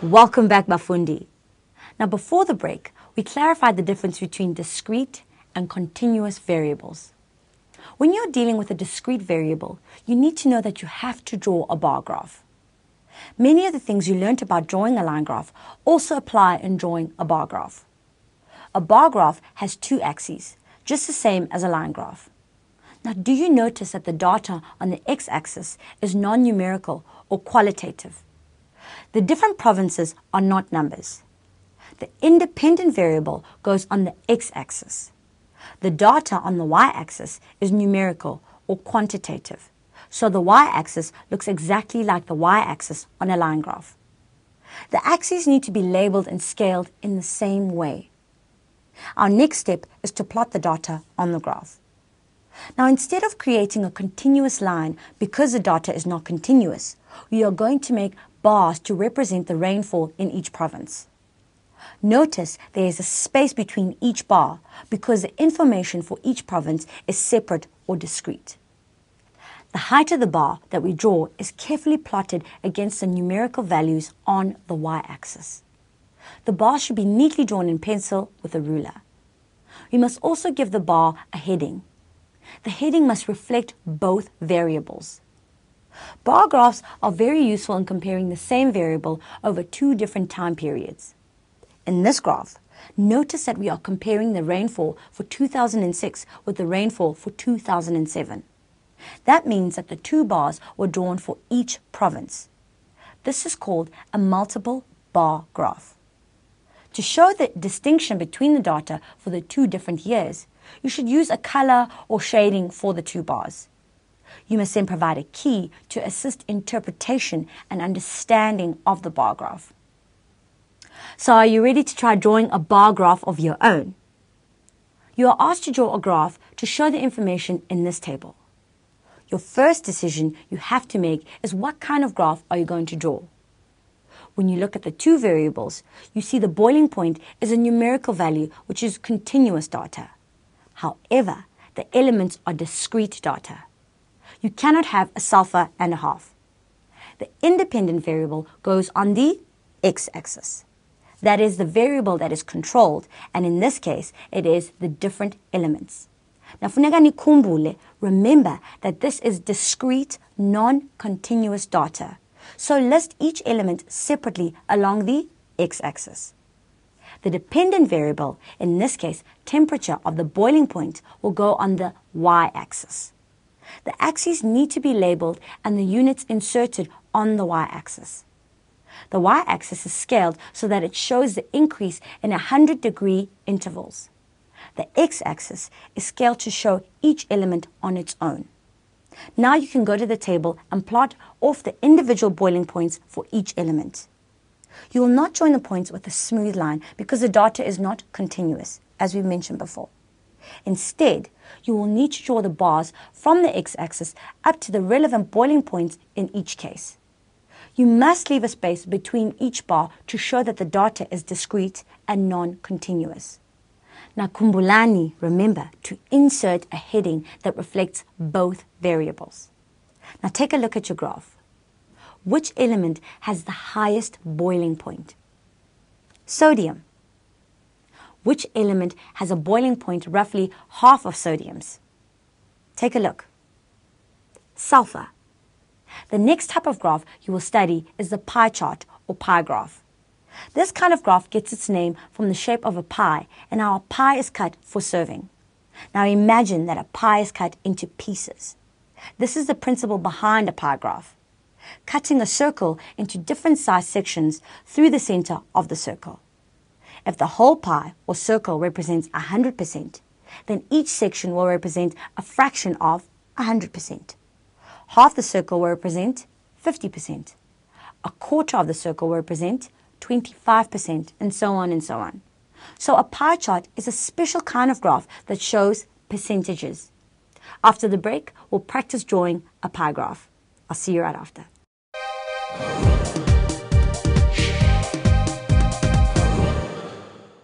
Welcome back, Bafundi. Now, before the break, we clarified the difference between discrete and continuous variables. When you're dealing with a discrete variable, you need to know that you have to draw a bar graph. Many of the things you learned about drawing a line graph also apply in drawing a bar graph. A bar graph has two axes, just the same as a line graph. Now, do you notice that the data on the x-axis is non-numerical or qualitative? The different provinces are not numbers. The independent variable goes on the x-axis. The data on the y-axis is numerical or quantitative. So the y-axis looks exactly like the y-axis on a line graph. The axes need to be labeled and scaled in the same way. Our next step is to plot the data on the graph. Now, instead of creating a continuous line because the data is not continuous, we are going to make bars to represent the rainfall in each province. Notice there is a space between each bar because the information for each province is separate or discrete. The height of the bar that we draw is carefully plotted against the numerical values on the y-axis. The bar should be neatly drawn in pencil with a ruler. We must also give the bar a heading. The heading must reflect both variables. Bar graphs are very useful in comparing the same variable over two different time periods. In this graph, notice that we are comparing the rainfall for 2006 with the rainfall for 2007. That means that the two bars were drawn for each province. This is called a multiple bar graph. To show the distinction between the data for the two different years, you should use a color or shading for the two bars. You must then provide a key to assist interpretation and understanding of the bar graph. So are you ready to try drawing a bar graph of your own? You are asked to draw a graph to show the information in this table. Your first decision you have to make is what kind of graph are you going to draw? When you look at the two variables, you see the boiling point is a numerical value which is continuous data. However, the elements are discrete data. You cannot have a sulfur and a half. The independent variable goes on the x-axis. That is the variable that is controlled, and in this case, it is the different elements. Now, funeka nikhumbule, remember that this is discrete, non-continuous data. So list each element separately along the x-axis. The dependent variable, in this case, temperature of the boiling point, will go on the y-axis. The axes need to be labeled and the units inserted on the y-axis. The y-axis is scaled so that it shows the increase in 100-degree intervals. The x-axis is scaled to show each element on its own. Now you can go to the table and plot off the individual boiling points for each element. You will not join the points with a smooth line because the data is not continuous, as we mentioned before. Instead, you will need to draw the bars from the x-axis up to the relevant boiling points in each case. You must leave a space between each bar to show that the data is discrete and non-continuous. Now, kumbulani, remember to insert a heading that reflects both variables. Now, take a look at your graph. Which element has the highest boiling point? Sodium. Which element has a boiling point roughly half of sodium's? Take a look. Sulfur. The next type of graph you will study is the pie chart or pie graph. This kind of graph gets its name from the shape of a pie and how a pie is cut for serving. Now imagine that a pie is cut into pieces. This is the principle behind a pie graph. Cutting a circle into different sized sections through the center of the circle. If the whole pie or circle represents 100%, then each section will represent a fraction of 100%. Half the circle will represent 50%. A quarter of the circle will represent 25%, and so on and so on. So a pie chart is a special kind of graph that shows percentages. After the break, we'll practice drawing a pie graph. I'll see you right after.